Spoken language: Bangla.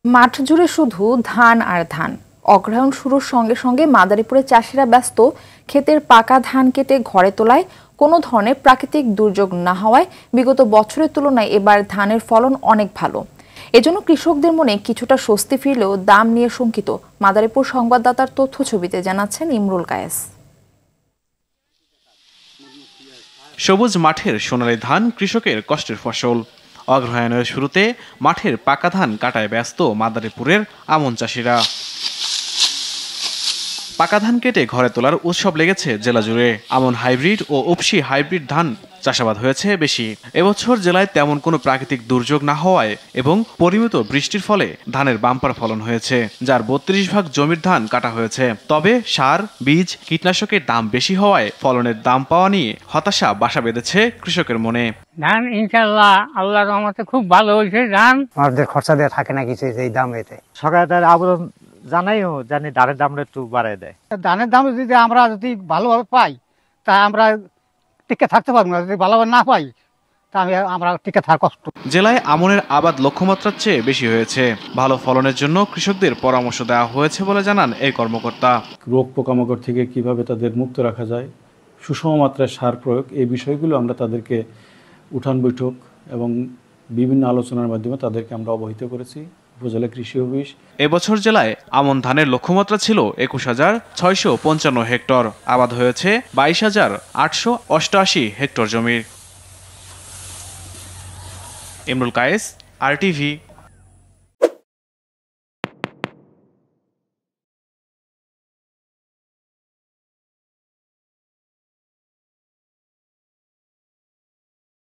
মাঠ জুড়ে শুধু ধান আর ধান। অগ্রহায়ণ শুরুর সঙ্গে সঙ্গে মাদারীপুরের চাষিরা ব্যস্ত ক্ষেতের পাকা ধান কেটে ঘরে তোলায়। কোনো ধরনের প্রাকৃতিক দুর্যোগ না হওয়ায় বিগত বছরের তুলনায় এবার ধানের ফলন অনেক ভালো। এজন্য কৃষকদের মনে কিছুটা স্বস্তি ফিরলেও দাম নিয়ে শঙ্কিত। মাদারীপুর সংবাদদাতার তথ্য ছবিতে জানাচ্ছেন ইমরুল কায়েস। সবুজ মাঠের সোনালী ধান কৃষকের কষ্টের ফসল। অগ্রহায়ণের শুরুতে মাঠের পাকা ধান কাটায় ব্যস্ত মাদারীপুরের আমন চাষিরা। পাকা ধান কেটে ঘরে তোলার উৎসব লেগেছে জেলা জুড়ে। আমন হাইব্রিড ও উপসি হাইব্রিড ধান চাষাবাদ হয়েছে বেশি। এবছর জেলায় তেমন কোনো প্রাকৃতিক দুর্যোগ না হওয়ায় এবং পরিমিত বৃষ্টির ফলে ধানের বাম্পার ফলন হয়েছে, যার 32 ভাগ জমির ধান কাটা হয়েছে। তবে সার, বীজ, কীটনাশকের দাম বেশি হওয়ায় ফলনের দাম পাওয়া নিয়ে হতাশা বাসা বেঁধেছে কৃষকের মনে। ধান ইনশাআল্লাহ আল্লাহর রহমতে খুব ভালো হয়েছে। ধান আমাদের খরচা দেওয়া থাকে না কিছু, এই দাম এতে সরকারের আবেদন জানাইও জানি ধানের দামটা একটু বাড়ায় দেয়। ধানের দাম যদি আমরা ভালোভাবে পাই তা আমরা টিকে থাকতে পারবো না, যদি ভালোভাবে না পাই তা আমরা টিকে থাকা কষ্ট। জেলায় আমনের আবাদ লক্ষ্যমাত্রার চেয়ে বেশি হয়েছে। ভালো ফলনের জন্য কৃষকদের পরামর্শ দেওয়া হয়েছে বলে জানান এই কর্মকর্তা। রোগ পোকামাকড় থেকে কিভাবে তাদের মুক্ত রাখা যায়, সুষম মাত্রায় সার প্রয়োগ, এই বিষয়গুলো আমরা তাদেরকে উঠান বৈঠক এবং বিভিন্ন আলোচনার মাধ্যমে তাদেরকে আমরা অবহিত করেছি। উপজেলা কৃষি অফিস এবছর জেলায় আমন ধানের লক্ষ্যমাত্রা ছিল 21,655 হেক্টর। আবাদ হয়েছে 22,888 হেক্টর জমির। ইমরুল কায়েস, RTV।